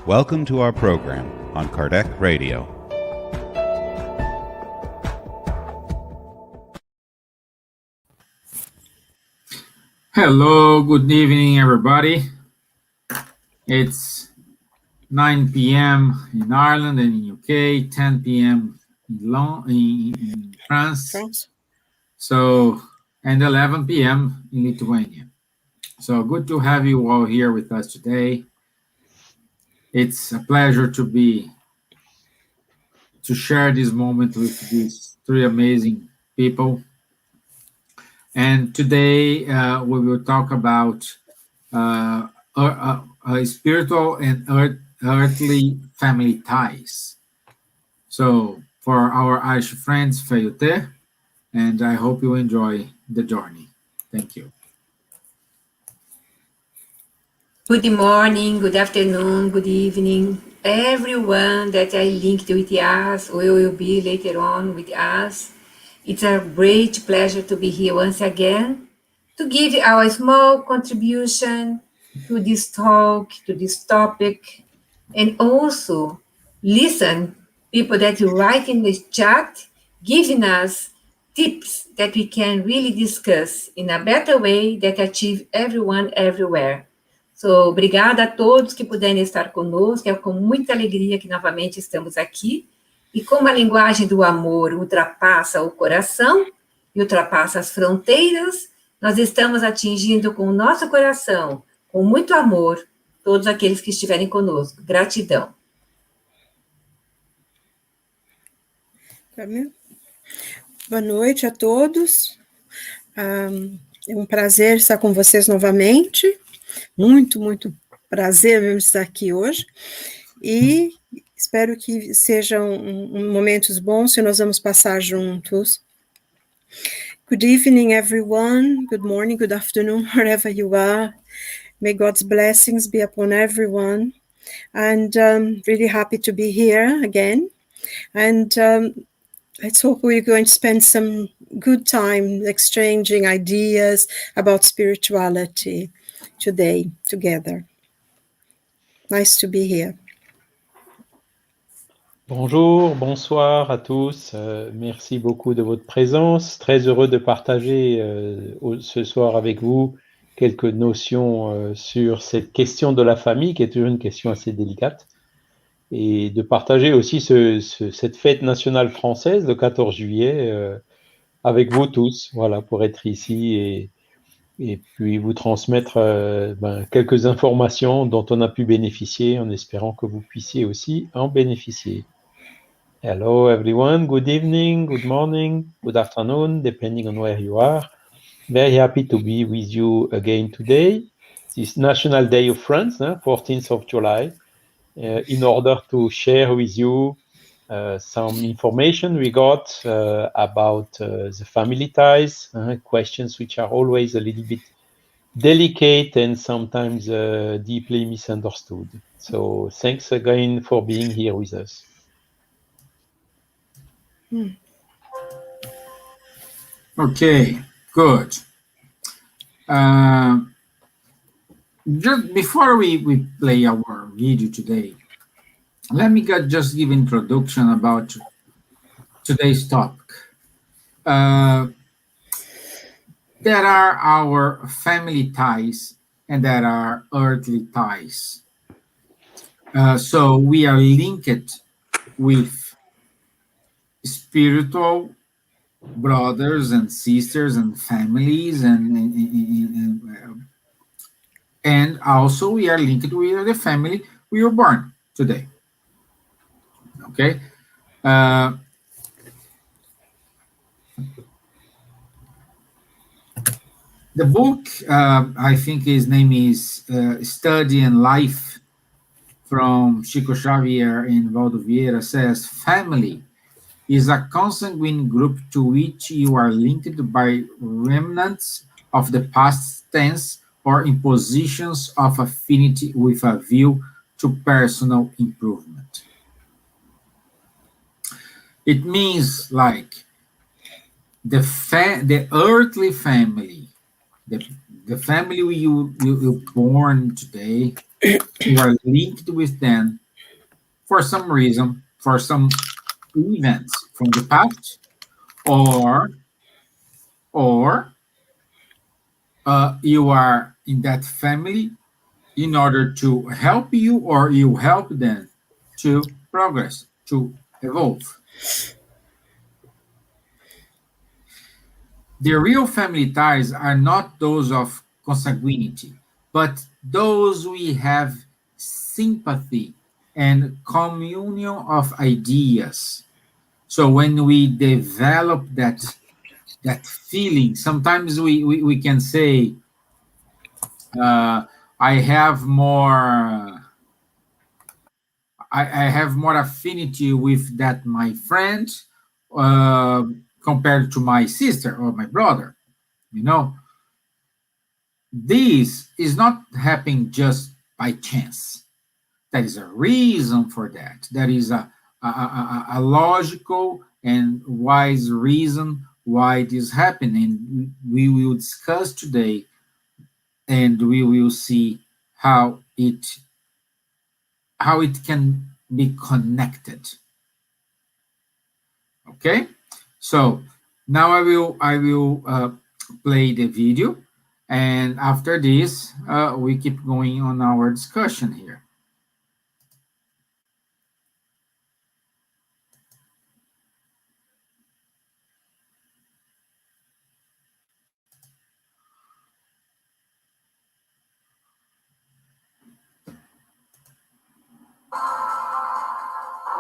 Welcome to our program on Kardec Radio. Hello, good evening, everybody. It's 9 p.m. in Ireland and in UK, 10 p.m. in France. So, and 11 p.m. in Lithuania. So good to have you all here with us today. It's a pleasure to share this moment with these three amazing people. And today we will talk about spiritual and earthly family ties. So for our Irish friends, Fayute, and I hope you enjoy the journey. Thank you. Good morning, good afternoon, good evening, everyone that I linked with us or will be later on with us. It's a great pleasure to be here once again to give our small contribution to this talk, to this topic, and also listen people that write in the chat, giving us tips that we can really discuss in a better way that achieve everyone everywhere. So, obrigada a todos que puderem estar conosco, é com muita alegria que novamente estamos aqui, e como a linguagem do amor ultrapassa o coração e ultrapassa as fronteiras, nós estamos atingindo com o nosso coração, com muito amor, todos aqueles que estiverem conosco. Gratidão. Boa noite a todos. É um prazer estar com vocês novamente. Muito prazer mesmo estar aqui hoje. E espero que sejam momentos bons que nós vamos passar juntos. Good evening, everyone. Good morning, good afternoon, wherever you are. May God's blessings be upon everyone. And really happy to be here again. And let's hope we're going to spend some good time exchanging ideas about spirituality today together. Nice to be here. Bonjour, bonsoir à tous. Merci beaucoup de votre présence. Très heureux de partager ce soir avec vous quelques notions sur cette question de la famille, qui est toujours une question assez délicate, et de partager aussi cette fête nationale française, le 14 juillet, avec vous tous, voilà, pour être ici et puis vous transmettre quelques informations dont on a pu bénéficier, en espérant que vous puissiez aussi en bénéficier. Hello everyone, good evening, good morning, good afternoon, depending on where you are. Very happy to be with you again today. This National Day of France, 14th of July, in order to share with you some information we got about the family ties, questions which are always a little bit delicate and sometimes deeply misunderstood. So thanks again for being here with us. Okay, good. Just before we play our video today, let me just give introduction about today's topic. There are our family ties and there are earthly ties. So we are linked with spiritual brothers and sisters and families, and also we are linked with the family we were born today. Okay. The book, I think his name is Study and Life from Chico Xavier and Valdo Vieira, says family is a consanguine group to which you are linked by remnants of the past tense or impositions of affinity with a view to personal improvement. It means like the earthly family, the family you born today, you are linked with them for some reason, for some events from the past, or you are in that family in order to help you, or you help them to progress, to evolve. The real family ties are not those of consanguinity, but those we have sympathy and communion of ideas. So when we develop that feeling, sometimes we can say, I have more affinity with that my friend compared to my sister or my brother. This is not happening just by chance. There is a reason for that. There is a logical and wise reason why this happened, and we will discuss today, and we will see how it can be connected. Okay, so now I will play the video, and after this we keep going on our discussion here.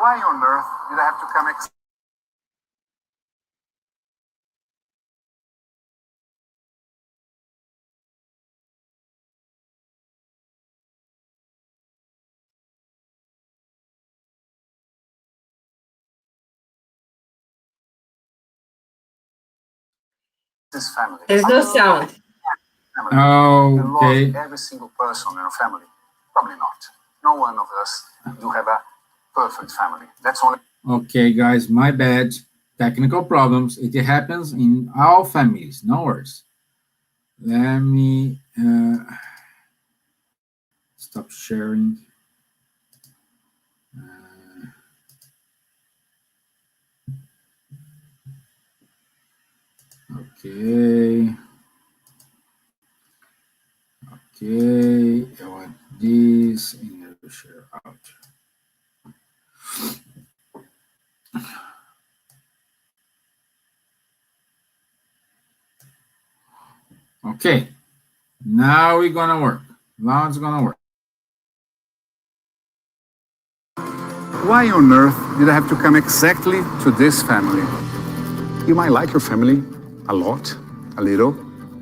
Why on earth did I have to come this family? There's no sound. Okay. Love every single person in our family? Probably not. No one of us do have a perfect family. That's only. Okay, guys, my bad. Technical problems. It happens in all families. No worries. Let me stop sharing. Okay. Okay. I want this in the share out. Okay. Now we're gonna work. Now it's gonna work. Why on earth did I have to come exactly to this family? You might like your family a lot, a little,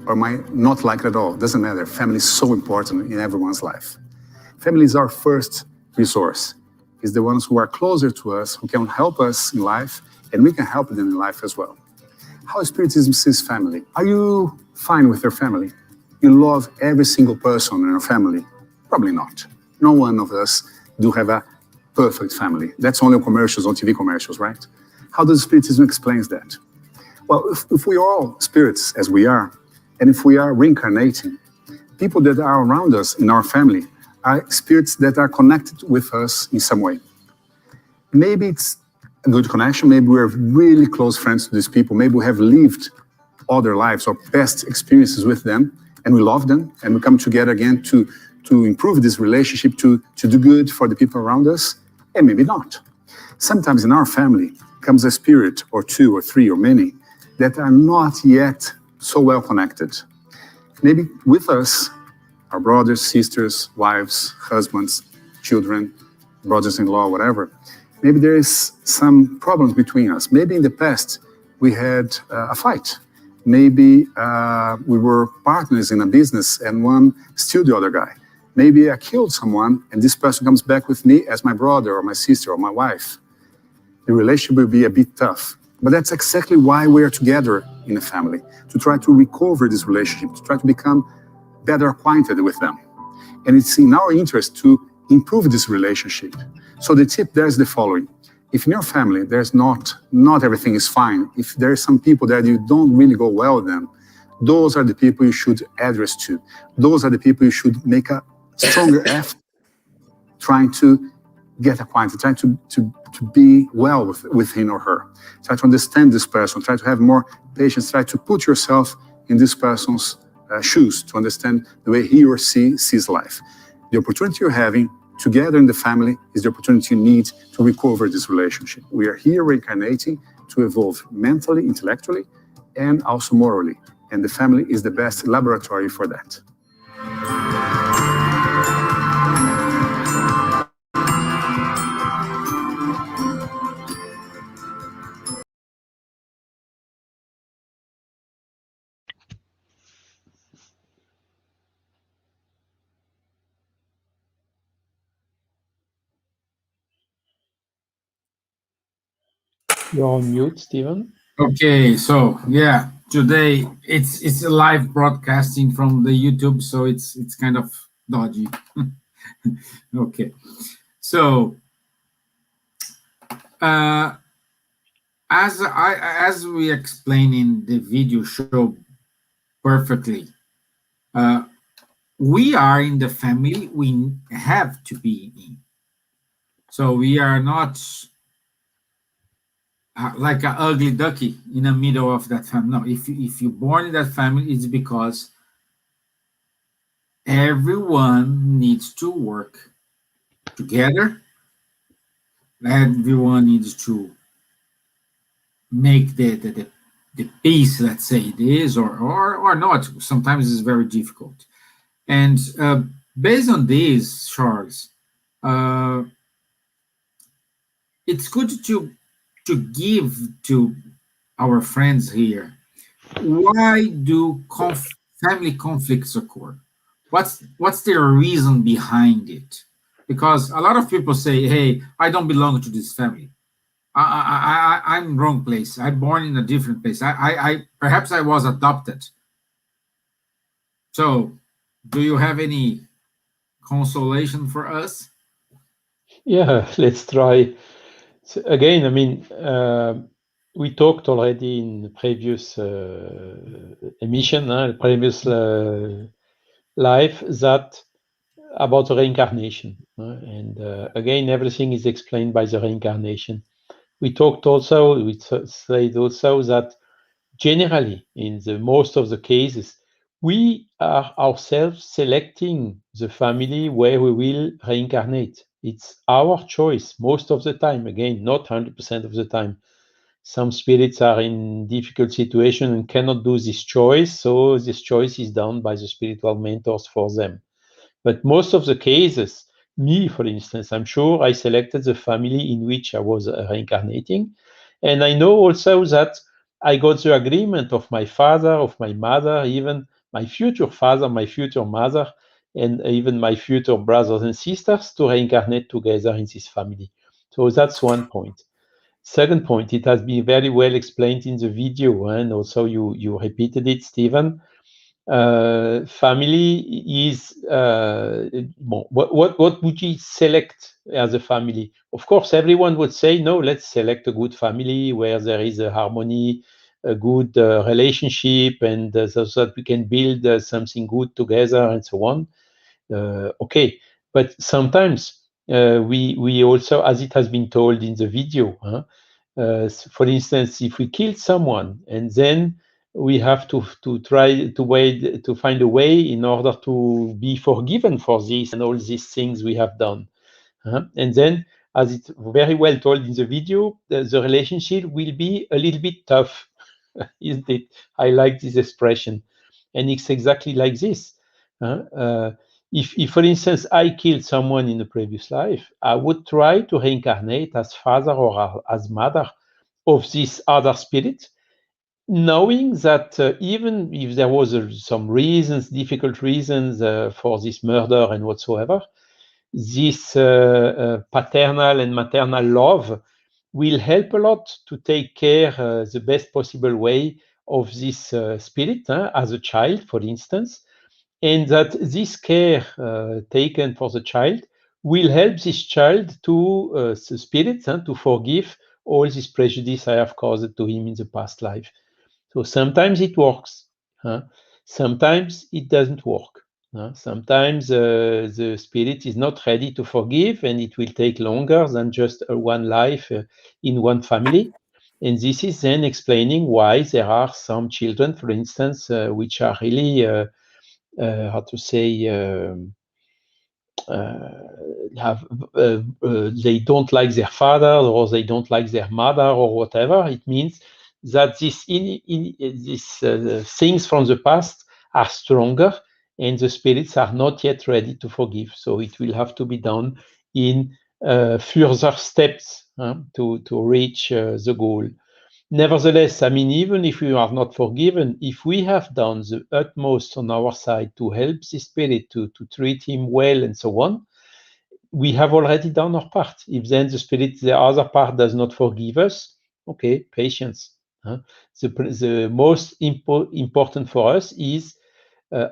or might not like it at all. Doesn't matter. Family is so important in everyone's life. Family is our first resource. It's the ones who are closer to us, who can help us in life, and we can help them in life as well. How Spiritism sees family. Are you fine with your family? You love every single person in your family? Probably not. No one of us do have a perfect family. That's only on commercials, on TV commercials, right? How does Spiritism explain that? Well, if we are all spirits, as we are, and if we are reincarnating, people that are around us in our family are spirits that are connected with us in some way. Maybe it's a good connection, maybe we're really close friends to these people, maybe we have lived other lives or past experiences with them, and we love them, and we come together again to improve this relationship, to do good for the people around us, and maybe not. Sometimes in our family comes a spirit or two or three or many that are not yet so well connected. Maybe with us, our brothers, sisters, wives, husbands, children, brothers-in-law, whatever. Maybe there is some problems between us. Maybe in the past we had a fight. Maybe we were partners in a business and one stole the other guy. Maybe I killed someone and this person comes back with me as my brother or my sister or my wife. The relationship will be a bit tough. But that's exactly why we are together in a family, to try to recover this relationship, to try to become better acquainted with them. And it's in our interest to improve this relationship. So the tip there is the following. If in your family there's not everything is fine, if there are some people that you don't really go well with them, those are the people you should address to. Those are the people you should make a stronger trying to get acquainted, trying to be well with him or her. Try to understand this person, try to have more patience, try to put yourself in this person's shoes to understand the way he or she sees life. The opportunity you're having together in the family is the opportunity you need to recover this relationship. We are here reincarnating to evolve mentally, intellectually, and also morally. And the family is the best laboratory for that. You're on mute, Stevan. Okay, so yeah, today it's a live broadcasting from the YouTube, so it's kind of dodgy. Okay, so as we explain in the video show perfectly, we are in the family we have to be in. So we are not like an ugly ducky in the middle of that family. No, if you're born in that family, it's because everyone needs to work together. Everyone needs to make the peace, let's say it is, or not. Sometimes it's very difficult. And based on this, Charles, it's good to give to our friends here, why do family conflicts occur? What's the reason behind it? Because a lot of people say, hey, I don't belong to this family. I'm wrong place. I'm born in a different place. I perhaps I was adopted. So do you have any consolation for us? Yeah, let's try. So again, I mean, we talked already in the previous emission, previous life, that about the reincarnation. And again, everything is explained by the reincarnation. We talked also, we said also that generally, in the most of the cases, we are ourselves selecting the family where we will reincarnate. It's our choice most of the time. Again, not 100% of the time. Some spirits are in difficult situation and cannot do this choice, so this choice is done by the spiritual mentors for them. But most of the cases, me, for instance, I'm sure I selected the family in which I was reincarnating. And I know also that I got the agreement of my father, of my mother, even my future father, my future mother, and even my future brothers and sisters to reincarnate together in this family. So that's one point. Second point, it has been very well explained in the video, and also you repeated it, Stevan. Family is what would you select as a family? Of course, everyone would say, no, let's select a good family where there is a harmony, a good relationship, and so that we can build something good together and so on. Okay, but sometimes we also, as it has been told in the video, for instance, if we kill someone and then we have to try to find a way in order to be forgiven for this and all these things we have done. And then, as it's very well told in the video, the relationship will be a little bit tough, isn't it? I like this expression. And it's exactly like this. If, for instance, I killed someone in a previous life, I would try to reincarnate as father or as mother of this other spirit, knowing that even if there was some reasons, difficult reasons for this murder and whatsoever, this paternal and maternal love will help a lot to take care the best possible way of this spirit as a child, for instance, and that this care taken for the child will help this child to the spirit to forgive all this prejudice I have caused to him in the past life. So sometimes it works, sometimes it doesn't work. Sometimes the spirit is not ready to forgive, and it will take longer than just one life in one family. And this is then explaining why there are some children, for instance, which are really, they don't like their father, or they don't like their mother, or whatever. It means that these things from the past are stronger, and the spirits are not yet ready to forgive. So it will have to be done in further steps to reach the goal. Nevertheless, I mean, even if we are not forgiven, if we have done the utmost on our side to help the spirit, to treat him well, and so on, we have already done our part. If then the spirit, the other part, does not forgive us, okay, patience. The most important for us is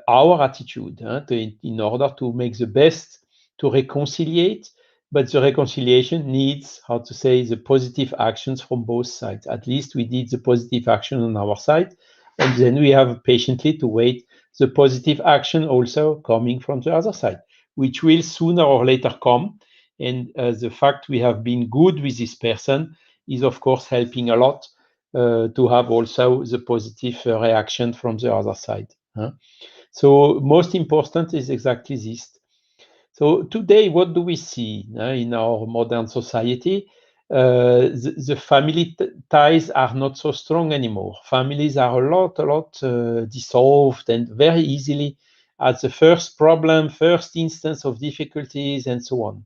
our attitude in order to make the best to reconciliate, but the reconciliation needs, the positive actions from both sides. At least we did the positive action on our side, and then we have patiently to wait the positive action also coming from the other side, which will sooner or later come. And the fact we have been good with this person is, of course, helping a lot to have also the positive reaction from the other side. So most important is exactly this. So today, what do we see in our modern society? The family ties are not so strong anymore. Families are a lot dissolved, and very easily at the first problem, first instance of difficulties, and so on.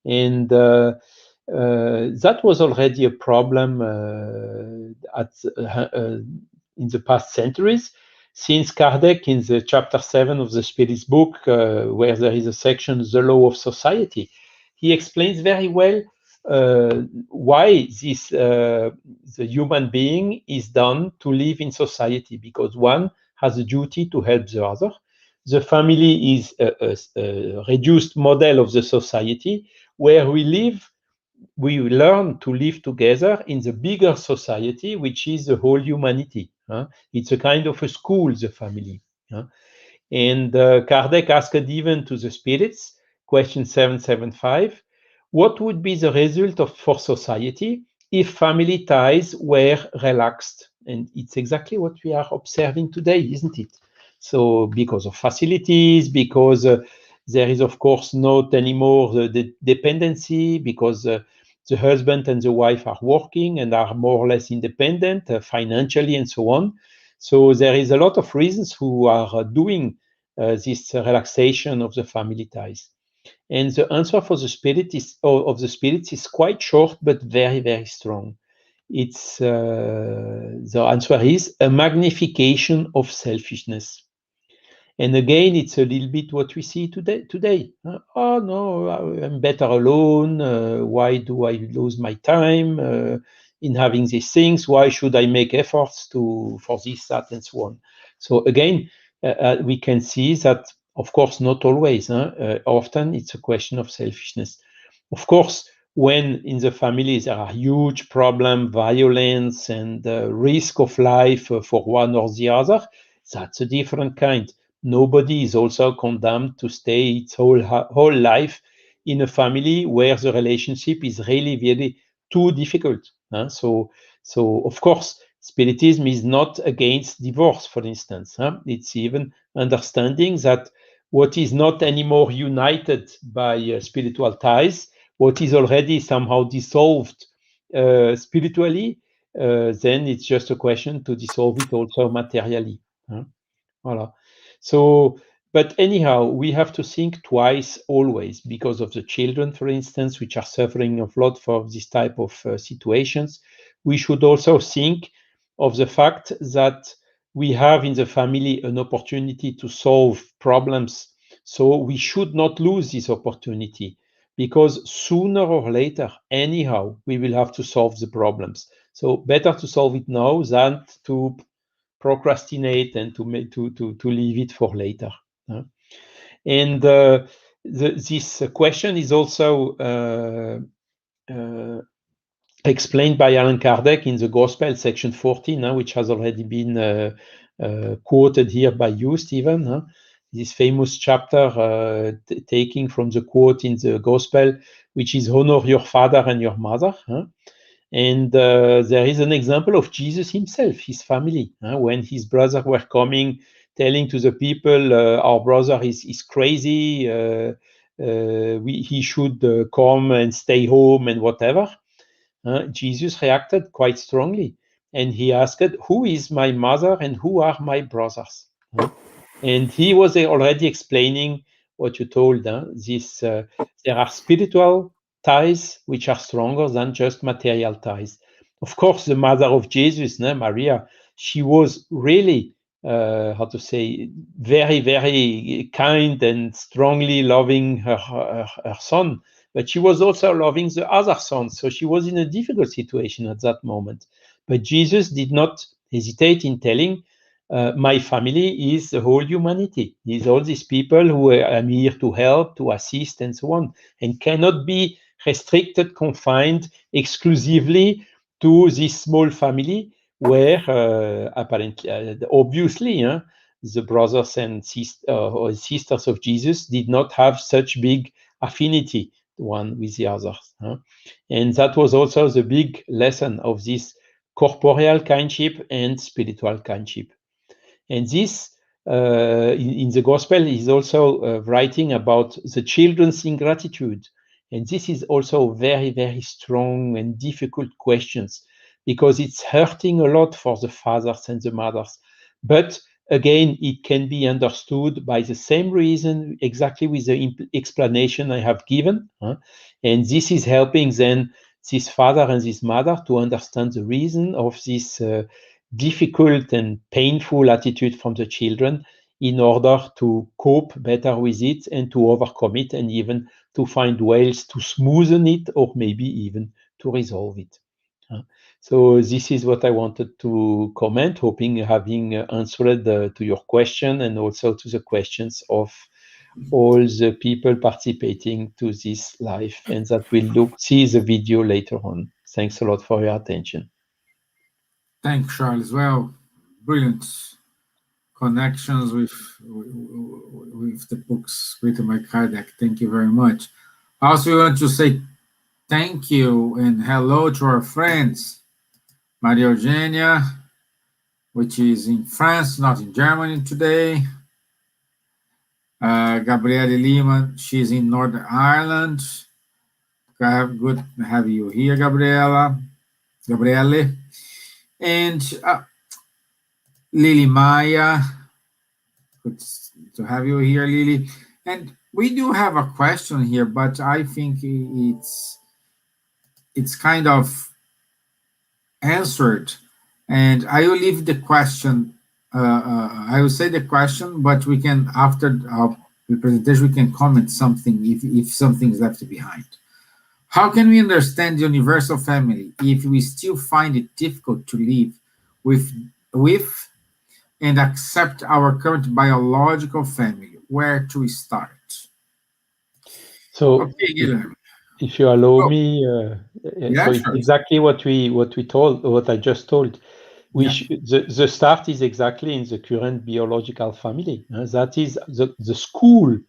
And that was already a problem in the past centuries, since Kardec, in the chapter 7 of the Spirit's book, where there is a section, The Law of Society, he explains very well why this the human being is done to live in society, because one has a duty to help the other. The family is a reduced model of the society where we live. We learn to live together in the bigger society, which is the whole humanity. It's a kind of a school, the family. And Kardec asked even to the spirits, question 775, what would be the result for society if family ties were relaxed? And it's exactly what we are observing today, isn't it? So because of facilities, because there is, of course, not anymore the dependency, because the husband and the wife are working and are more or less independent financially and so on. So there is a lot of reasons who are doing this relaxation of the family ties. And the answer for the spirit of the spirits is quite short, but very, very strong. It's the answer is a magnification of selfishness. And again, it's a little bit what we see today. Oh no, I'm better alone. Why do I lose my time in having these things? Why should I make efforts for this, that, and so on? So again, we can see that, of course, not always. Often it's a question of selfishness. Of course, when in the family there are huge problems, violence, and risk of life for one or the other, that's a different kind. Nobody is also condemned to stay its whole life in a family where the relationship is really, really too difficult. So of course, Spiritism is not against divorce, for instance. It's even understanding that what is not anymore united by spiritual ties, what is already somehow dissolved spiritually, then it's just a question to dissolve it also materially. Voilà. So, but anyhow, we have to think twice always, because of the children, for instance, which are suffering a lot for this type of situations. We should also think of the fact that we have in the family an opportunity to solve problems. So we should not lose this opportunity, because sooner or later, anyhow, we will have to solve the problems. So better to solve it now than to procrastinate and to leave it for later. And this question is also explained by Allan Kardec in the Gospel, section 14, which has already been quoted here by you, Stevan. this famous chapter taking from the quote in the Gospel, which is honor your father and your mother. And there is an example of Jesus himself, his family, when his brothers were coming, telling to the people, our brother is crazy, he should come and stay home and whatever. Jesus reacted quite strongly, and he asked, who is my mother and who are my brothers? And he was already explaining what you told, this there are spiritual ties which are stronger than just material ties. Of course, the mother of Jesus, Maria, she was really, how to say, very, very kind and strongly loving her son, but she was also loving the other sons. So she was in a difficult situation at that moment. But Jesus did not hesitate in telling, my family is the whole humanity. Is all these people who I'm here to help, to assist, and so on, and cannot be restricted, confined exclusively to this small family where apparently, obviously, the brothers and sisters of Jesus did not have such big affinity one with the others. And that was also the big lesson of this corporeal kinship and spiritual kinship. And this, in the Gospel, is also writing about the children's ingratitude. And this is also very, very strong and difficult questions, because it's hurting a lot for the fathers and the mothers. But again, it can be understood by the same reason, exactly with the explanation I have given. And this is helping then this father and this mother to understand the reason of this difficult and painful attitude from the children, in order to cope better with it and to overcome it, and even to find ways to smoothen it, or maybe even to resolve it. So this is what I wanted to comment, hoping having answered to your question, and also to the questions of all the people participating to this live, and that will see the video later on. Thanks a lot for your attention. Thanks, Charles. Well, brilliant connections with the books written by Kardec. Thank you very much. I also want to say thank you and hello to our friends, Maria Eugenia, which is in France, not in Germany today. Gabriele Lima, she's in Northern Ireland. Good to have you here, Gabriele. And Lily Maya, good to have you here, Lily. And we do have a question here, but I think it's kind of answered. And I will leave the question. I will say the question, but we can, after the presentation, we can comment something if something is left behind. How can we understand the universal family if we still find it difficult to live with and accept our current biological family? Where to start? So, okay, Guilherme. If you allow me, yeah, so sure. it's exactly what I just told. The start is exactly in the current biological family. That is the school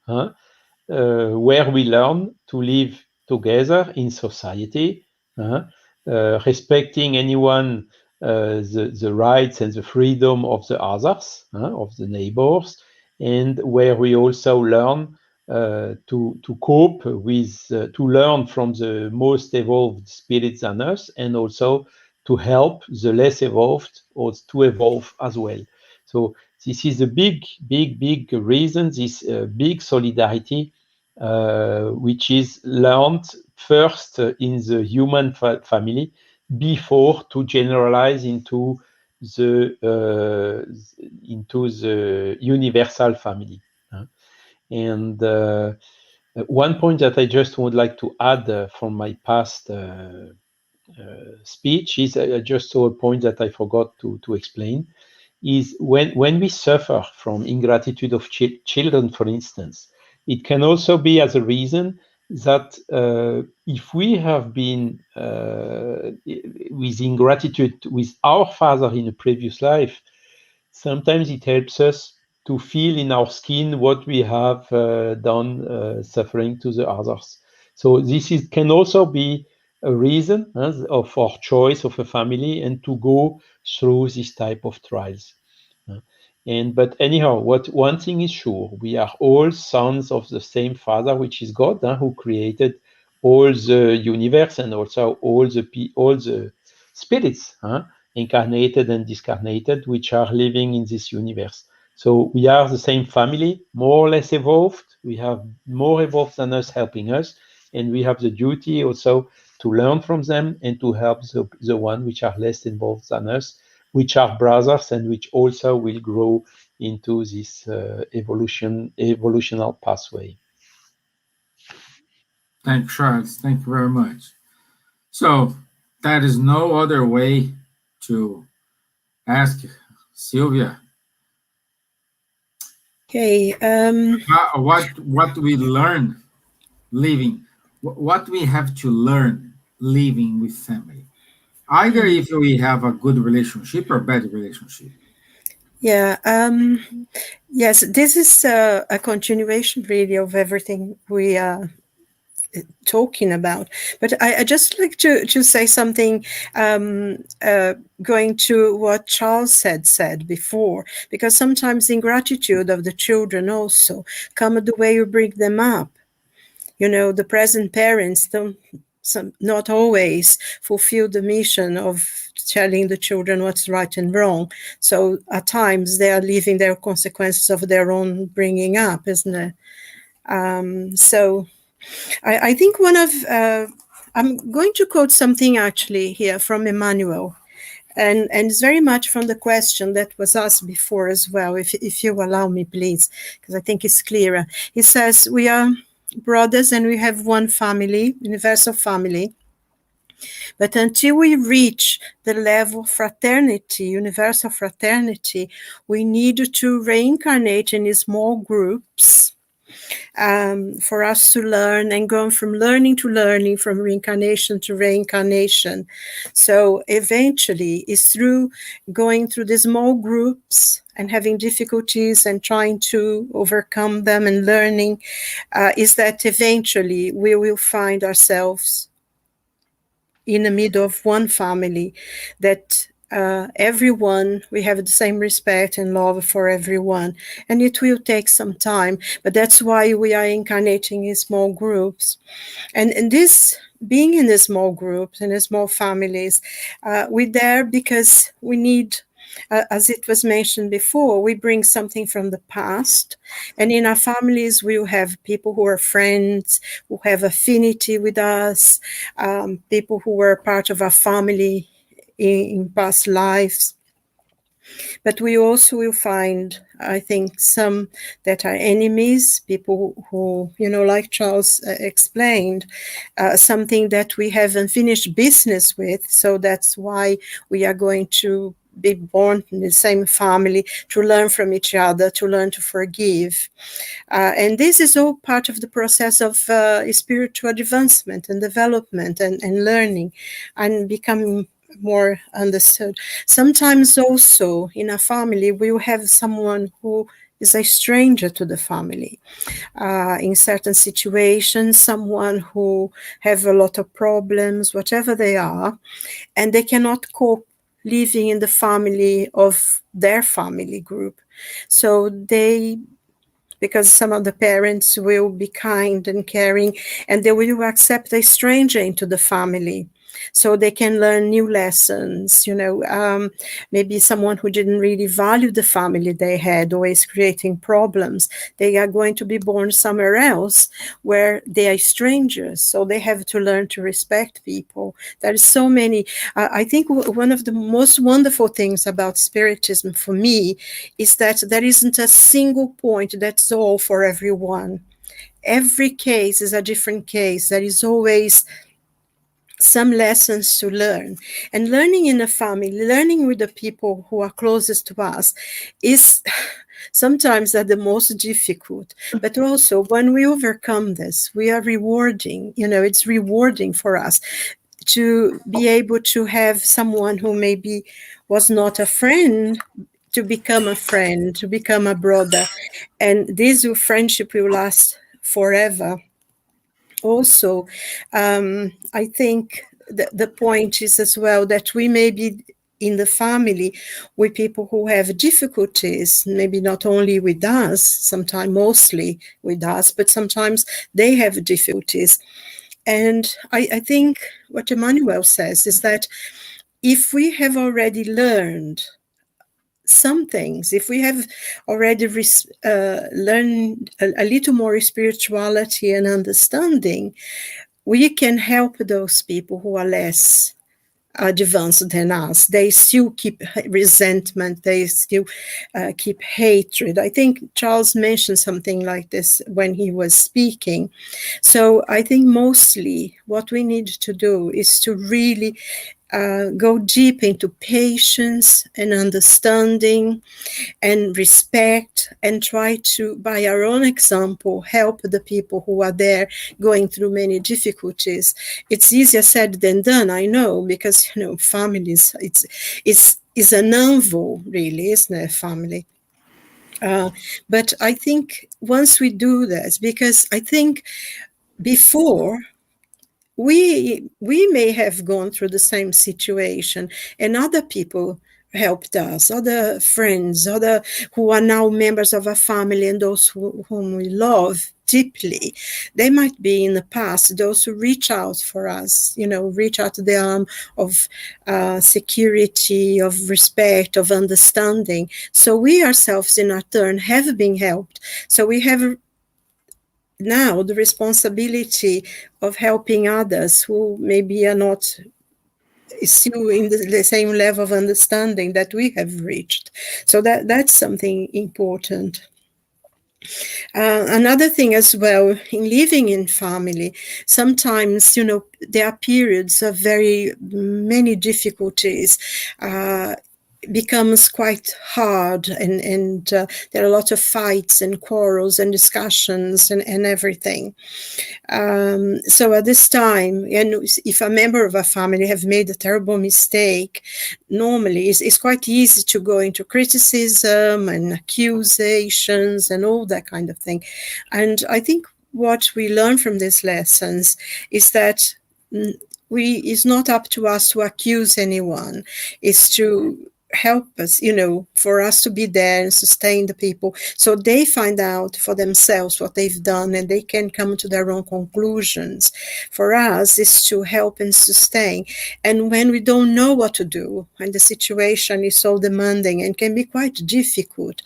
where we learn to live together in society, respecting anyone, the rights and the freedom of the others, of the neighbors, and where we also learn to cope with, to learn from the most evolved spirits than us, and also to help the less evolved or to evolve as well. So this is a big reason, this big solidarity, which is learned first in the human family before to generalize into the universal family. And one point that I just would like to add from my past speech is, I just saw a point that I forgot to explain, is when we suffer from ingratitude of children, for instance, it can also be as a reason that if we have been with ingratitude with our father in a previous life, sometimes it helps us to feel in our skin what we have done suffering to the others. So this can also be a reason of our choice of a family and to go through this type of trials. But anyhow, one thing is sure, we are all sons of the same Father, which is God, who created all the universe and also all the spirits, incarnated and discarnated, which are living in this universe. So we are the same family, more or less evolved. We have more evolved than us helping us, and we have the duty also to learn from them and to help the one which are less involved than us, which are brothers and which also will grow into this evolutional pathway. Thanks, Charles. Thank you very much. So that is no other way to ask Silvia. Okay. What we learn living, what we have to learn living with family, either if we have a good relationship or bad relationship. Yeah. Yes, this is a continuation really of everything we are talking about. But I just like to say something going to what Charles had said before, because sometimes the ingratitude of the children also come the way you bring them up. You know, the present parents don't not always fulfill the mission of telling the children what's right and wrong. So at times they are leaving their consequences of their own bringing up, isn't it? So I think one of, I'm going to quote something actually here from Emmanuel, and it's very much from the question that was asked before as well, if you allow me, please, because I think it's clearer. He says, we are brothers and we have one family, universal family. But until we reach the level of fraternity, universal fraternity, we need to reincarnate in small groups for us to learn and go from learning to learning, from reincarnation to reincarnation. So eventually it's through going through the small groups and having difficulties and trying to overcome them and learning, is that eventually we will find ourselves in the middle of one family, that everyone, we have the same respect and love for everyone, and it will take some time, but that's why we are incarnating in small groups. And this, being in the small groups and the small families, we're there because we need, as it was mentioned before, we bring something from the past, and in our families we will have people who are friends, who have affinity with us, people who were part of our family in past lives. But we also will find, I think, some that are enemies, people who, you know, like Charles explained, something that we have unfinished business with. So that's why we are going to be born in the same family, to learn from each other, to learn to forgive. And this is all part of the process of spiritual advancement and development and learning and becoming more understood. Sometimes also in a family we will have someone who is a stranger to the family. In certain situations, someone who have a lot of problems, whatever they are, and they cannot cope living in the family of their family group. So because some of the parents will be kind and caring, and they will accept a stranger into the family, so they can learn new lessons, you know, maybe someone who didn't really value the family they had, always creating problems. They are going to be born somewhere else where they are strangers, so they have to learn to respect people. There are so many. I think one of the most wonderful things about Spiritism for me is that there isn't a single point that's all for everyone. Every case is a different case. There is always some lessons to learn, and learning in a family, learning with the people who are closest to us, is sometimes the most difficult. But also when we overcome this, we are rewarding, you know, it's rewarding for us to be able to have someone who maybe was not a friend to become a friend, to become a brother, and this friendship will last forever. Also, I think the point is as well that we may be in the family with people who have difficulties, maybe not only with us, sometimes mostly with us, but sometimes they have difficulties. And I think what Emmanuel says is that if we have already learned some things, if we have already learned a little more spirituality and understanding, we can help those people who are less advanced than us. They still keep resentment, they still keep hatred. I think Charles mentioned something like this when he was speaking. So I think mostly what we need to do is to really go deep into patience and understanding and respect, and try to, by our own example, help the people who are there going through many difficulties. It's easier said than done, I know, because families, it's an envelope, really, isn't it, family? But I think once we do this, because I think before we may have gone through the same situation, and other people helped us, other friends, other who are now members of our family, and those whom we love deeply. They might be in the past those who reach out for us, reach out to the arm of security, of respect, of understanding. So we ourselves in our turn have been helped. So we have now the responsibility of helping others who maybe are not still in the same level of understanding that we have reached. So that's something important. Another thing as well, in living in family, sometimes, there are periods of very many difficulties. Becomes quite hard, and there are a lot of fights and quarrels and discussions and everything. So at this time, and if a member of a family have made a terrible mistake, normally it's quite easy to go into criticism and accusations and all that kind of thing. And I think what we learn from these lessons is that it's not up to us to accuse anyone. It's to help us, for us to be there and sustain the people so they find out for themselves what they've done and they can come to their own conclusions. For us, is to help and sustain. And when we don't know what to do, and the situation is so demanding and can be quite difficult,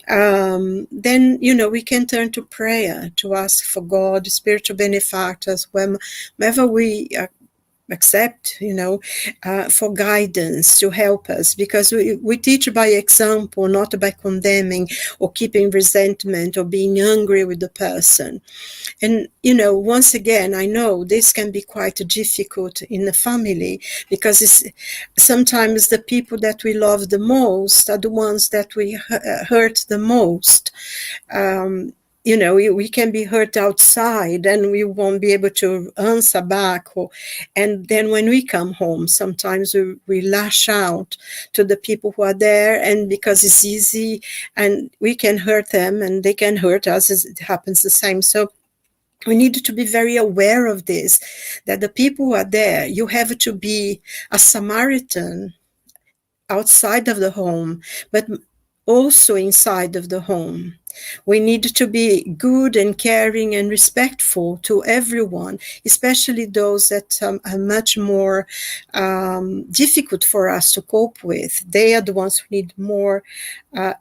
then, we can turn to prayer to ask for God, spiritual benefactors, whenever we accept, for guidance to help us, because we teach by example, not by condemning or keeping resentment or being angry with the person. And, once again, I know this can be quite difficult in the family, because sometimes the people that we love the most are the ones that we hurt the most. We can be hurt outside and we won't be able to answer back. And then when we come home, sometimes we lash out to the people who are there, and because it's easy and we can hurt them and they can hurt us, it happens the same. So we need to be very aware of this, that the people who are there, you have to be a Samaritan outside of the home, but also inside of the home. We need to be good and caring and respectful to everyone, especially those that are much more difficult for us to cope with. They are the ones who need more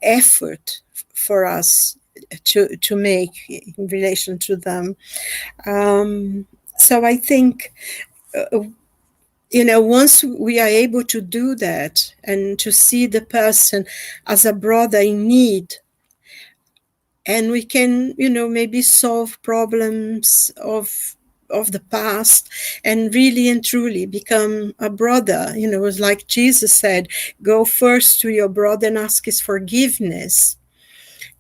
effort for us to make in relation to them. So I think once we are able to do that and to see the person as a brother in need, and we can, maybe solve problems of the past and really and truly become a brother. It's like Jesus said, go first to your brother and ask his forgiveness.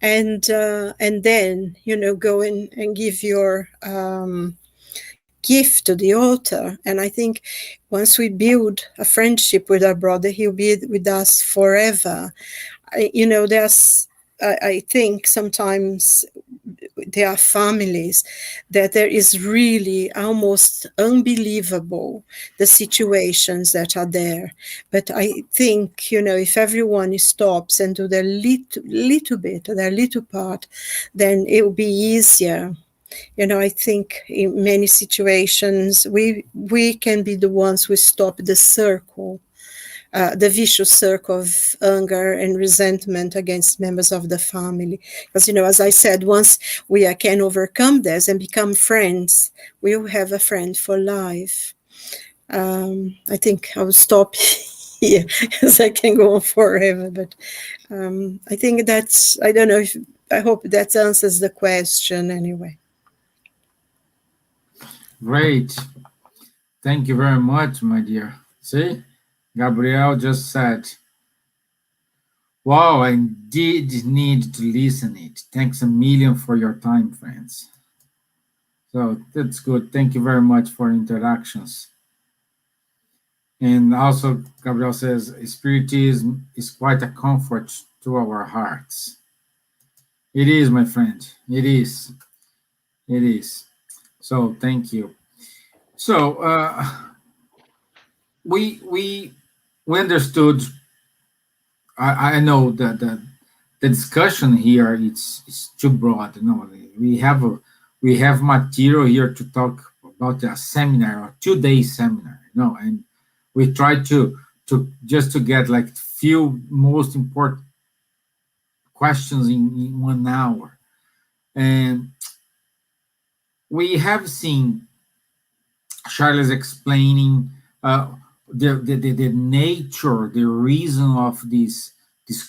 And then, go and give your gift to the altar. And I think once we build a friendship with our brother, he'll be with us forever. I think sometimes there are families that there is really almost unbelievable the situations that are there. But I think, if everyone stops and do their little bit, their little part, then it will be easier. I think in many situations we can be the ones who stop the circle, the vicious circle of anger and resentment against members of the family. Because, as I said, once we can overcome this and become friends, we will have a friend for life. I think I will stop here, because I can go on forever. But I think I don't know, I hope that answers the question anyway. Great. Thank you very much, my dear. See, Gabriel just said, wow, I did need to listen it. Thanks a million for your time, friends. So that's good. Thank you very much for interactions. And also, Gabriel says, Spiritism is quite a comfort to our hearts. It is, my friend. It is. It is. So thank you. So we understood. I know that the discussion here is too broad. We have material here to talk about a seminar, a 2-day seminar. And we try to just to get like few most important questions in 1 hour. And we have seen Charles explaining the nature, the reason of these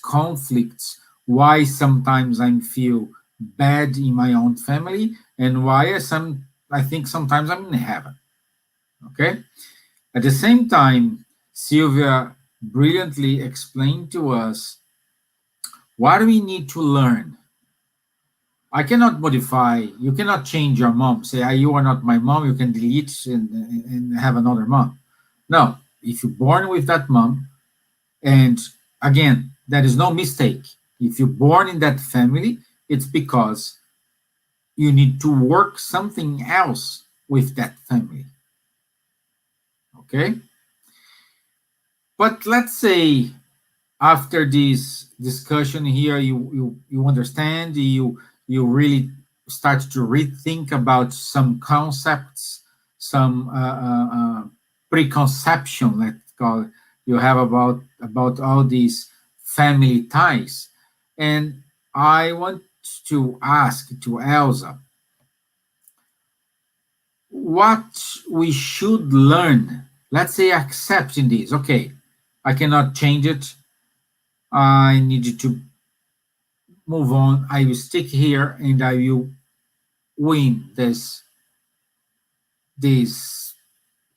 conflicts, why sometimes I feel bad in my own family, and why I think sometimes I'm in heaven. Okay? At the same time, Silvia brilliantly explained to us what we need to learn. I cannot modify, you cannot change your mom. Say, you are not my mom, you can delete and have another mom. No, if you're born with that mom, and again, that is no mistake. If you're born in that family, it's because you need to work something else with that family. Okay? But let's say after this discussion here, you understand, you really start to rethink about some concepts, some preconception, let's call it, you have about all these family ties. And I want to ask to Elsa, what we should learn, let's say accepting this, okay, I cannot change it, I need to move on, I will stick here and I will win this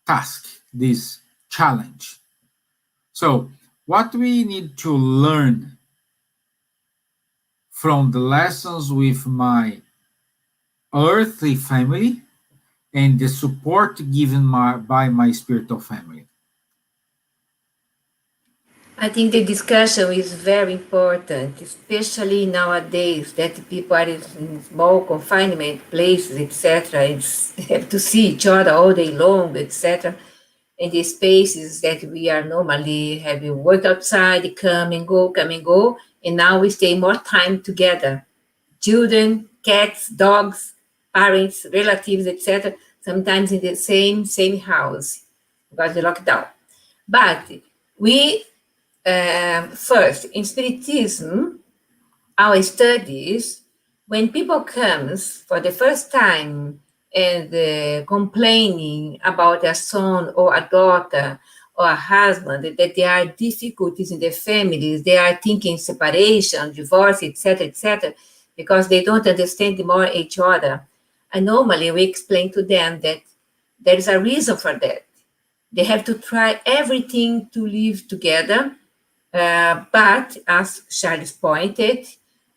task, this challenge. So what we need to learn from the lessons with my earthly family and the support given by my spiritual family? I think the discussion is very important, especially nowadays that people are in small confinement places, etc. They have to see each other all day long, etc. And the spaces that we are normally having work outside, come and go, and now we stay more time together. Children, cats, dogs, parents, relatives, etc. Sometimes in the same house because the lockdown. But we first, in Spiritism, our studies, when people comes for the first time and complaining about a son or a daughter or a husband, that there are difficulties in their families, they are thinking separation, divorce, etc., because they don't understand more each other. And normally we explain to them that there is a reason for that. They have to try everything to live together. But as Charles pointed,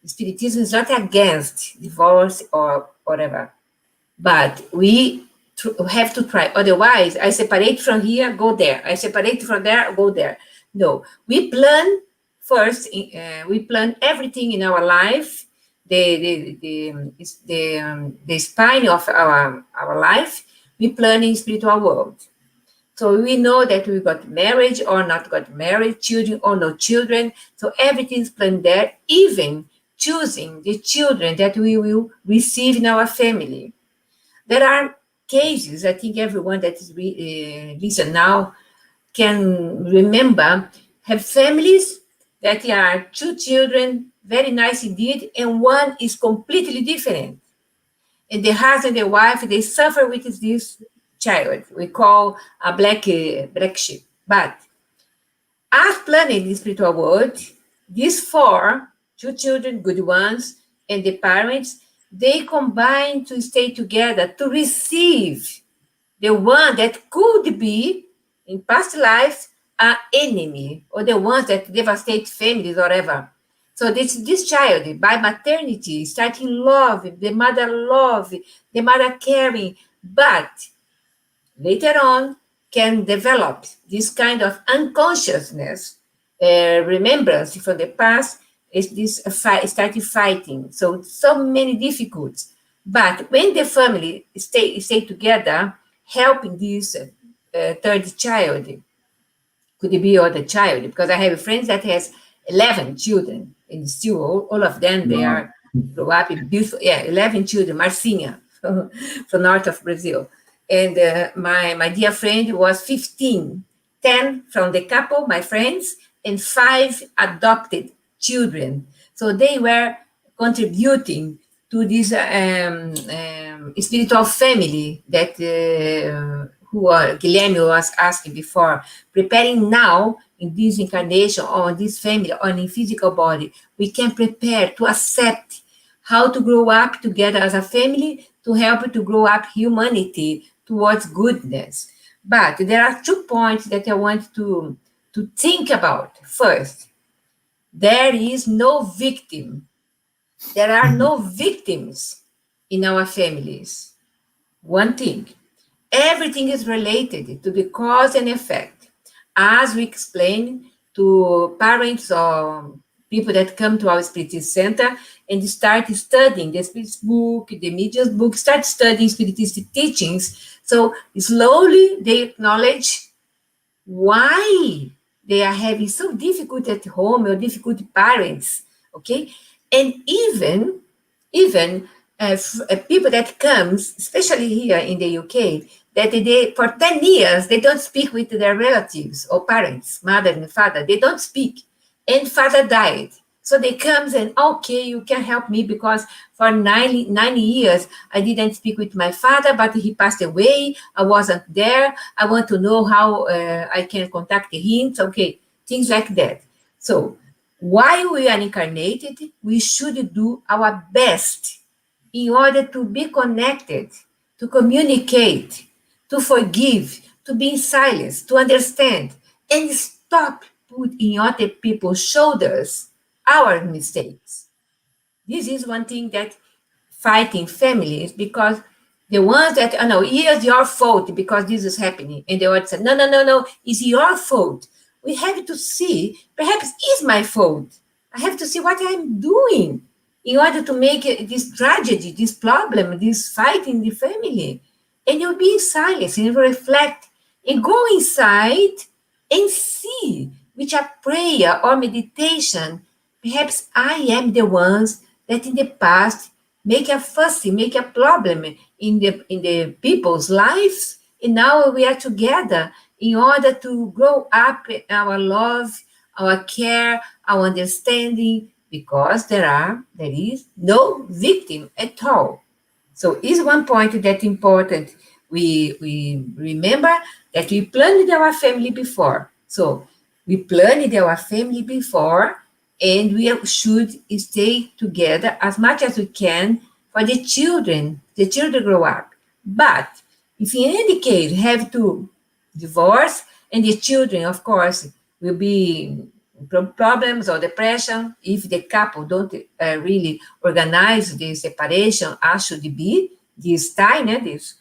Spiritism is not against divorce or whatever. But we have to try. Otherwise, I separate from here, go there. I separate from there, go there. No, we plan first, we plan everything in our life, the spine of our life, we plan in spiritual world. So we know that we got marriage or not got married, children or no children. So everything's planned there, even choosing the children that we will receive in our family. There are cases, I think everyone that is listen now can remember, have families that are 2 children, very nice indeed, and one is completely different. And the husband and the wife, they suffer with this child. We call a black sheep. But as planned in the spiritual world, these 4, 2 children, good ones, and the parents, they combine to stay together to receive the one that could be, in past lives, an enemy, or the ones that devastate families or whatever. So this child, by maternity, starting love, the mother caring, but later on can develop this kind of unconsciousness, remembrance from the past, is this starting fighting. So many difficulties. But when the family stay together, helping this third child, could be other child, because I have friends that has 11 children, and still all of them, they are grow up in beautiful, 11 children, Marcinha, from north of Brazil. And my dear friend was 15, 10 from the couple, my friends, and 5 adopted children. So they were contributing to this spiritual family that Guilherme was asking before, preparing now in this incarnation or in this family or in physical body. We can prepare to accept how to grow up together as a family, to help to grow up humanity towards goodness. But there are 2 points that I want to think about. First, there is no victim. There are no victims in our families. One thing, everything is related to the cause and effect. As we explain to parents or people that come to our Spiritist Center and start studying the Spiritist book, the Media's book, start studying Spiritist teachings. So slowly they acknowledge why they are having so difficult at home or difficult parents, okay? And even people that comes, especially here in the UK, that they for 10 years, they don't speak with their relatives or parents, mother and father, they don't speak. And father died. So they comes and, okay, you can help me because for 90 years, I didn't speak with my father, but he passed away. I wasn't there. I want to know how I can contact him. Okay, things like that. So while we are incarnated, we should do our best in order to be connected, to communicate, to forgive, to be in silence, to understand, and stop putting other people's shoulders our mistakes. This is one thing that fighting families, because the ones that, oh no, it's your fault because this is happening. And the other say, no, it's your fault. We have to see, perhaps it's my fault. I have to see what I'm doing in order to make this tragedy, this problem, this fight in the family. And you'll be in silence and reflect and go inside and see which a prayer or meditation, perhaps I am the ones that in the past make a fussy, make a problem in the people's lives, and now we are together in order to grow up our love, our care, our understanding, because there is no victim at all. So is one point that's important. We remember that we planned our family before. So we planned our family before, and we should stay together as much as we can for the children grow up. But if in any case have to divorce, and the children, of course, will be problems or depression if the couple don't really organize the separation as should be this time, this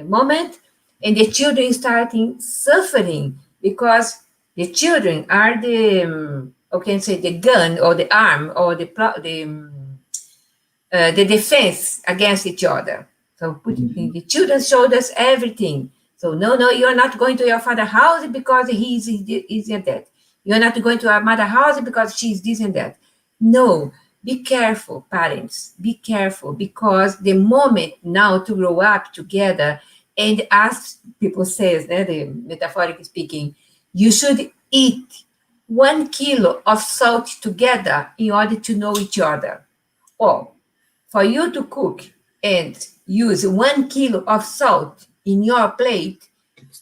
moment, and the children starting suffering because the children are the or can say the gun or the arm or the defense against each other. So put the children's shoulders everything. So no, you're not going to your father's house because he's this and that. You're not going to our mother's house because she's this and that. No, be careful, parents. Be careful, because the moment now to grow up together, and as people say, the metaphorically speaking, you should eat 1 kilo of salt together in order to know each other. Or for you to cook and use 1 kilo of salt in your plate,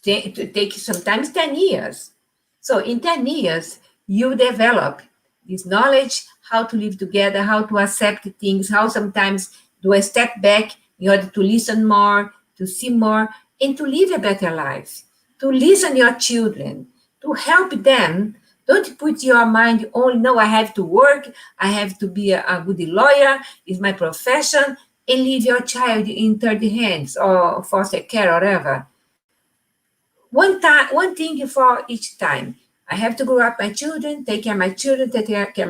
to take sometimes 10 years. So in 10 years, you develop this knowledge, how to live together, how to accept things, how sometimes do a step back in order to listen more, to see more, and to live a better life, to listen to your children, to help them. Don't put your mind only, no, I have to work, I have to be a good lawyer, it's my profession, and leave your child in third hands or foster care or whatever. One thing for each time. I have to grow up my children, take care of my children, take care of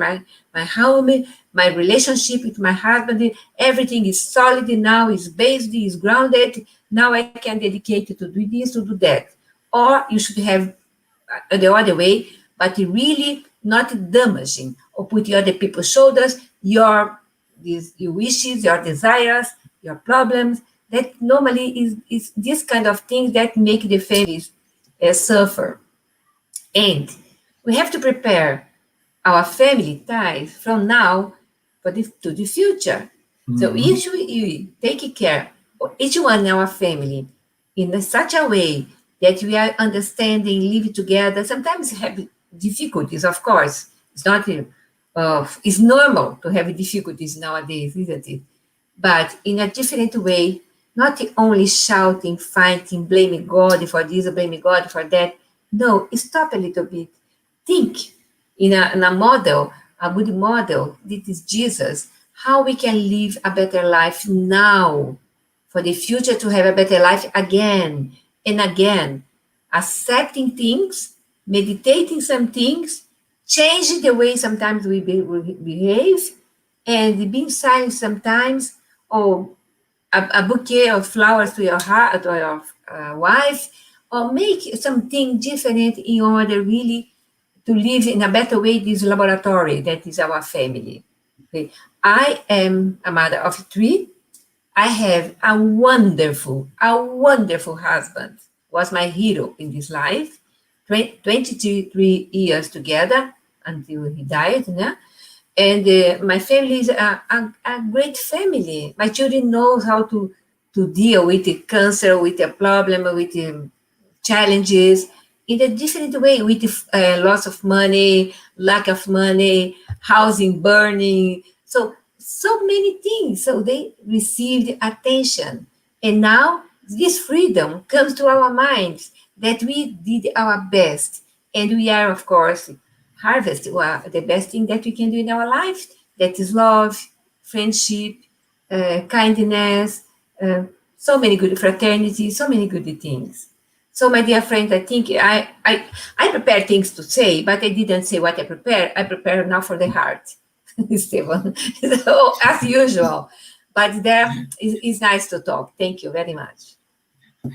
my home, my relationship with my husband. Everything is solid now, is based, is grounded. Now I can dedicate to do this, to do that. Or you should have the other way, but really not damaging or put the other people's shoulders, your wishes, your desires, your problems. That normally is this kind of things that make the families suffer. And we have to prepare our family ties from now to the future. So if we take care of each one in our family in such a way that we are understanding, living together, sometimes have difficulties, of course. It's not, it's normal to have difficulties nowadays, isn't it? But in a different way, not only shouting, fighting, blaming God for this, or blaming God for that. No, stop a little bit. Think in a model, a good model, this is Jesus, how we can live a better life now for the future, to have a better life again and again, accepting things, meditating some things, changing the way sometimes we behave, and being silent sometimes, or a bouquet of flowers to your heart, to your wife, or make something different in order really to live in a better way this laboratory that is our family. Okay. I am a mother of 3. I have a wonderful husband. Was my hero in this life. 23 years together until he died. Yeah? And my family is a great family. My children know how to deal with the cancer, with the problem, with the challenges in a different way, with the loss of money, lack of money, housing burning. So many things. So they received attention. And now this freedom comes to our minds that we did our best. And we are, of course, harvest the best thing that we can do in our life. That is love, friendship, kindness, so many good fraternity, so many good things. So, my dear friends, I think I prepared things to say, but I didn't say what I prepared. I prepared now for the heart, Stevan. So, as usual. But there is nice to talk. Thank you very much.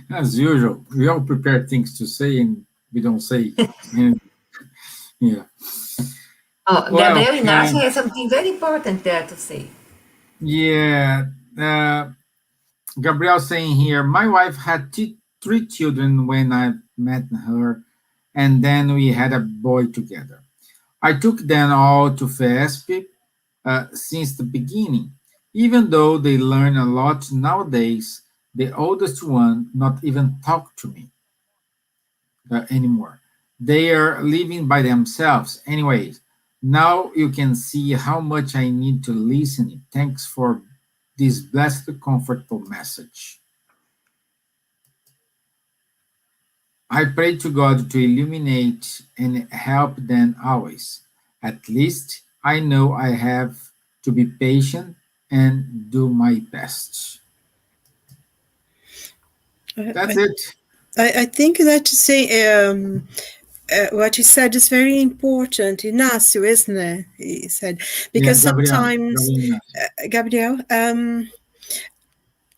As usual, we all prepare things to say and we don't say. Yeah. Oh, Gabriel Inácio has something very important there to say. Yeah. Gabriel saying here, my wife had 3 children when I met her, and then we had a boy together. I took them all to FESP since the beginning. Even though they learn a lot nowadays, the oldest one not even talk to me anymore. They are living by themselves. Anyways, now you can see how much I need to listen. Thanks for this blessed, comfortable message. I pray to God to illuminate and help them always. At least I know I have to be patient and do my best. That's it. I think that to say what he said is very important. Ignacio, isn't it? He said, because sometimes, Gabriel,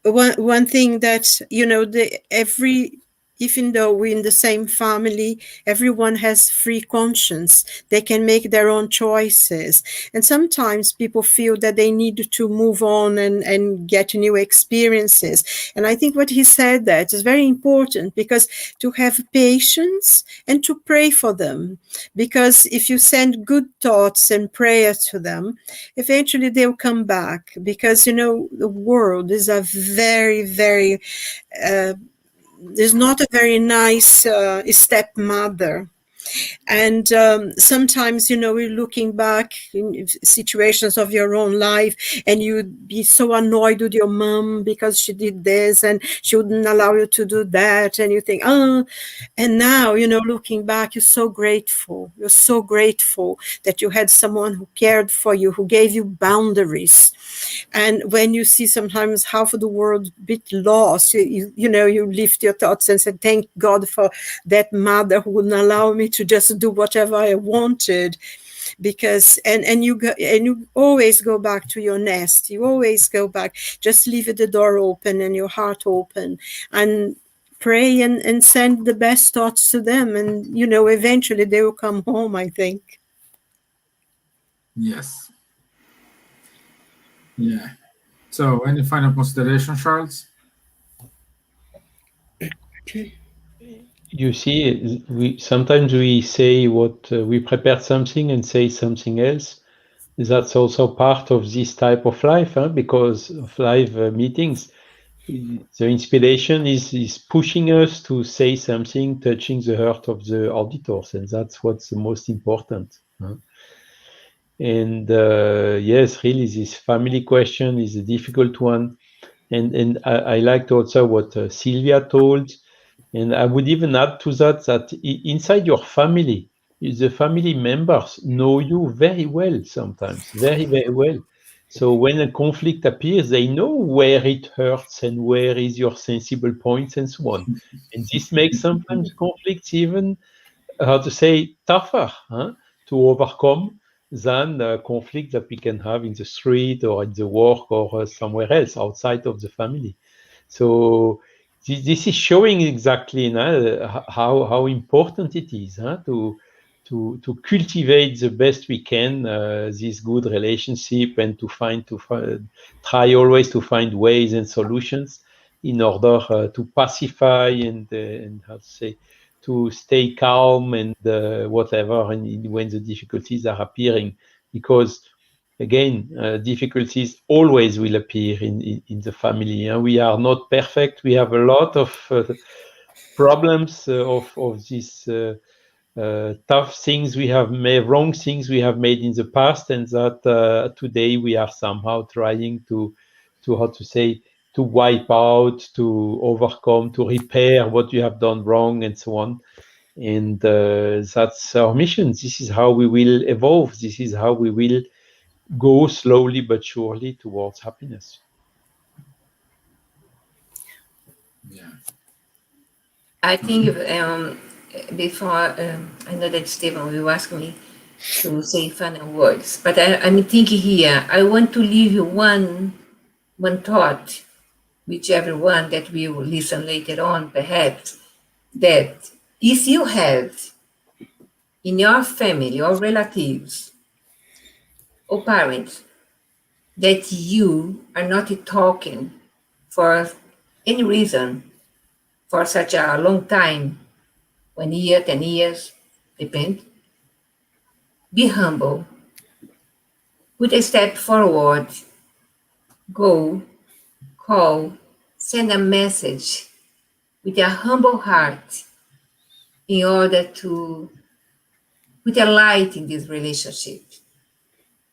one thing that, you know, even though we're in the same family, everyone has free conscience. They can make their own choices. And sometimes people feel that they need to move on and get new experiences. And I think what he said that is very important, because to have patience and to pray for them. Because if you send good thoughts and prayers to them, eventually they'll come back. Because, you know, the world is a very, very... there's not a very nice stepmother. And sometimes, you know, you're looking back in situations of your own life, and you'd be so annoyed with your mom because she did this and she wouldn't allow you to do that. And you think, oh, and now, you know, looking back, you're so grateful. You're so grateful that you had someone who cared for you, who gave you boundaries. And when you see sometimes half of the world a bit lost, you know, you lift your thoughts and say, thank God for that mother who wouldn't allow me to just do whatever I wanted. Because and you always go back to your nest. You always go back. Just leave the door open and your heart open, and pray and send the best thoughts to them. And, you know, eventually they will come home, I think. Yes. Yeah. So, any final consideration, Charles? You see, sometimes we say what we prepared something and say something else. That's also part of this type of life, because of live meetings. The inspiration is pushing us to say something touching the heart of the auditors, and that's what's the most important. And yes, really, this family question is a difficult one. And I liked also what Silvia told. And I would even add to that inside your family, the family members know you very well sometimes, very, very well. So when a conflict appears, they know where it hurts and where is your sensible points and so on. And this makes sometimes conflicts even, how to say, tougher to overcome than conflict that we can have in the street or at the work or somewhere else outside of the family. So this is showing exactly how important it is to cultivate the best we can this good relationship, and to try always to find ways and solutions in order to pacify and how to say, to stay calm and whatever, and when the difficulties are appearing, because again, difficulties always will appear in the family. We are not perfect. We have a lot of problems of these tough things we have made, wrong things we have made in the past, and that today we are somehow trying to how to say, to wipe out, to overcome, to repair what you have done wrong, and so on. And that's our mission. This is how we will evolve. This is how we will go slowly but surely towards happiness. Yeah. I think before, I know that Stevan will ask me to say final words, but I'm thinking here, I want to leave you one thought, which everyone that will listen later on, perhaps, that if you have in your family or relatives or parents that you are not talking for any reason for such a long time, 1 year, 10 years, depend, be humble, put a step forward, go, call, send a message with a humble heart in order to put a light in this relationship.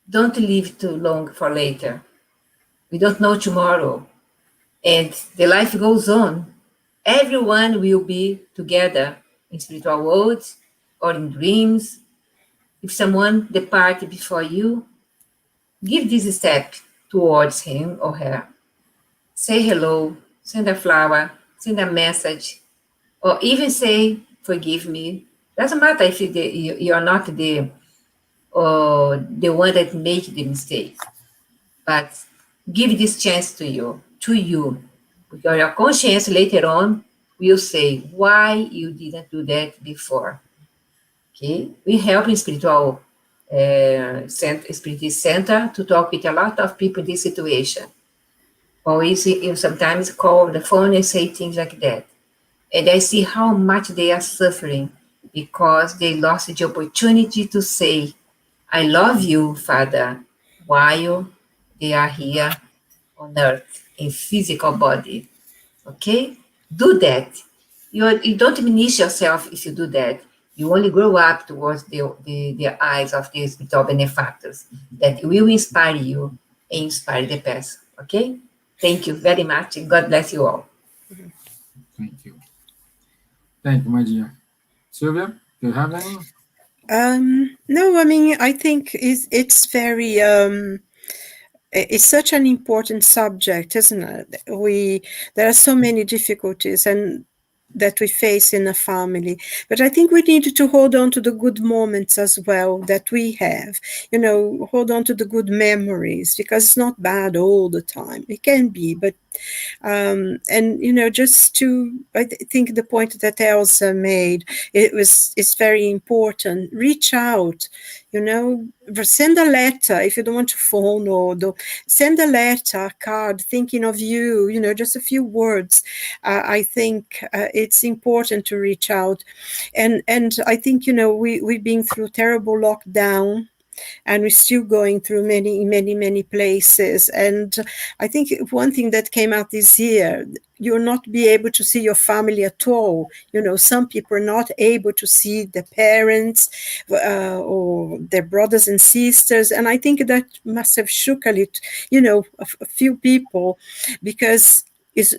Don't leave too long for later. We don't know tomorrow. And the life goes on. Everyone will be together in spiritual worlds or in dreams. If someone departed before you, give this step towards him or her. Say hello, send a flower, send a message, or even say, forgive me, Doesn't matter if you are not the one that made the mistake, but give this chance to you, because your conscience later on will say why you didn't do that before. Okay, we help in spiritual spiritist center to talk with a lot of people in this situation. Always, you sometimes call on the phone and say things like that. And I see how much they are suffering because they lost the opportunity to say, I love you, Father, while they are here on earth in physical body. Okay? Do that. You don't diminish yourself if you do that. You only grow up towards the eyes of the spiritual benefactors that will inspire you and inspire the person. Okay? Thank you very much. And God bless you all. Thank you. Thank you, my dear. Silvia, do you have any? No, I mean, I think it's very, it's such an important subject, isn't it? There are so many difficulties and that we face in a family, but I think we need to hold on to the good moments as well that we have, hold on to the good memories, because it's not bad all the time. It can be, but and just to, I think the point that Elsa made, it's very important. Reach out, send a letter if you don't want to phone, or send a letter, a card, thinking of you, just a few words. I think it's important to reach out, and I think we've been through terrible lockdown, and we're still going through many places. And I think one thing that came out this year, you'll not be able to see your family at all. Some people are not able to see their parents or their brothers and sisters. And I think that must have shook a few people, because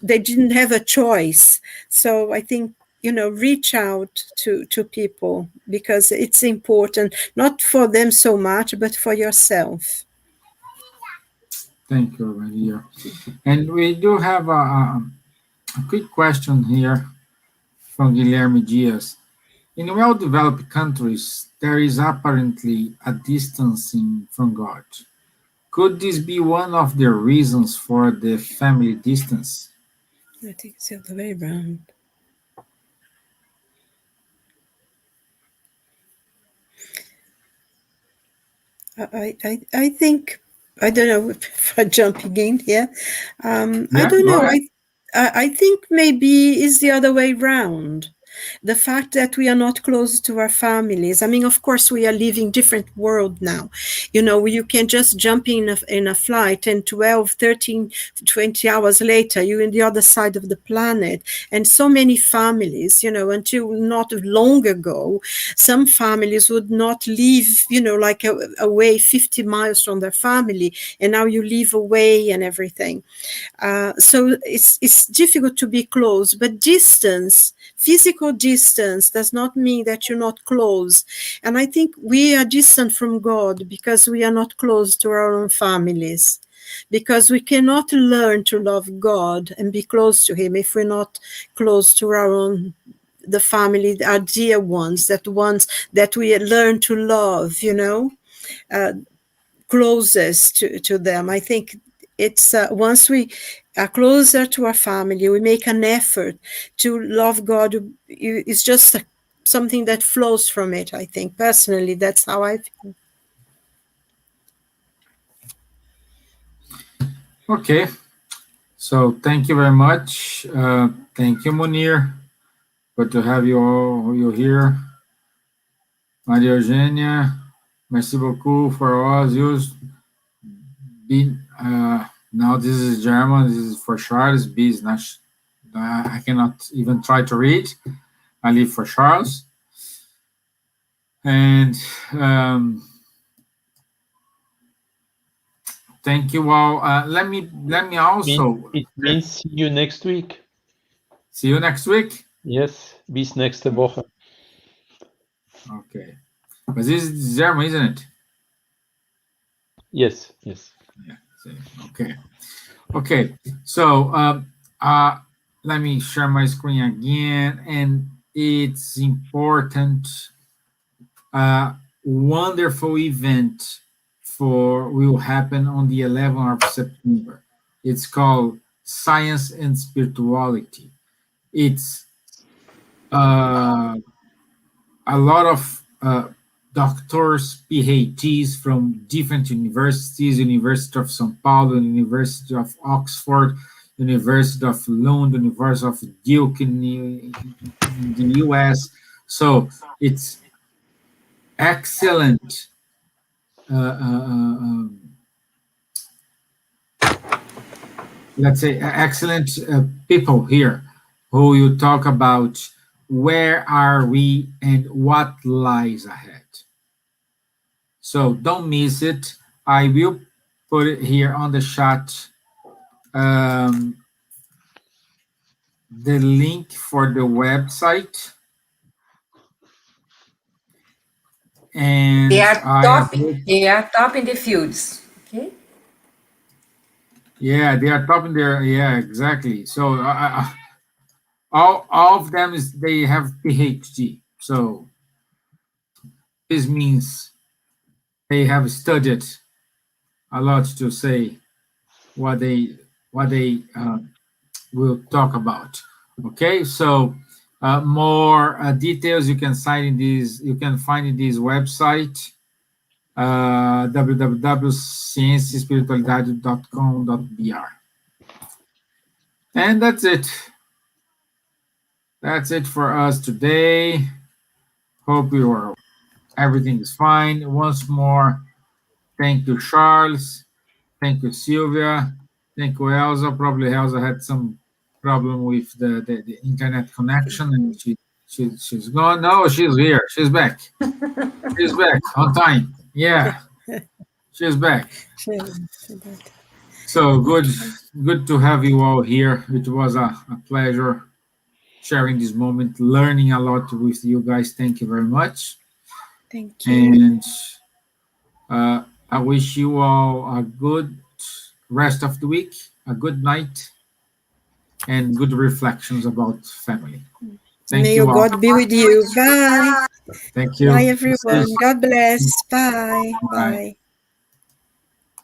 they didn't have a choice. So I think, reach out to people, because it's important, not for them so much, but for yourself. Thank you, my dear. And we do have a quick question here from Guilherme Diaz. In well-developed countries, there is apparently a distancing from God. Could this be one of the reasons for the family distance? I think it's the other way around. I think, I don't know if I'm jumping in here. I don't know. I think maybe it's the other way around. The fact that we are not close to our families. I mean, of course, we are living different world now. You can just jump in a flight, and 12, 13, 20 hours later, you're in the other side of the planet. And so many families, until not long ago, some families would not live, like away 50 miles from their family. And now you live away and everything. So it's difficult to be close, but physical distance does not mean that you're not close. And I think we are distant from God because we are not close to our own families, because we cannot learn to love God and be close to Him if we're not close to the family, our dear ones that we learn to love, closest to them. I think it's once we are closer to our family, we make an effort to love God. It's just something that flows from it. I think personally, that's how I feel. Okay, so thank you very much. Thank you, Munir. Good to have you here. Maria Eugenia, merci beaucoup for all use. Now this is German. This is for Charles. B is not. I cannot even try to read. I leave for Charles. And thank you all. Let me also. It means see you next week. See you next week. Yes, bis nächste Woche. Okay, but this is German, isn't it? Yes. Yeah. Okay. So let me share my screen again, and it's important, wonderful event will happen on the 11th of September. It's called Science and Spirituality. It's a lot of doctors, PhDs from different universities, University of São Paulo, University of Oxford, University of Lund, University of Duke in the US. So it's excellent let's say excellent people here who you talk about where are we and what lies ahead. So don't miss it. I will put it here on the chat, the link for the website. And they are top in the fields. Okay. Yeah, they are top in their, yeah, exactly. So all of them they have PhD. So this means they have studied a lot to say what they will talk about. Okay, so more details you can find in this website, www.cienciaespiritualidade.com.br. And that's it. That's it for us today. Hope everything is fine. Once more, thank you, Charles. Thank you, Silvia. Thank you, Elsa. Probably Elsa had some problem with the internet connection, and she's gone. No, she's here. She's back. She's back on time. Yeah, she's back. So good to have you all here. It was a pleasure sharing this moment, learning a lot with you guys. Thank you very much. Thank you. And I wish you all a good rest of the week, a good night, and good reflections about family. May you God be with you. Bye. Thank you. Bye, everyone. God bless. Bye. Bye.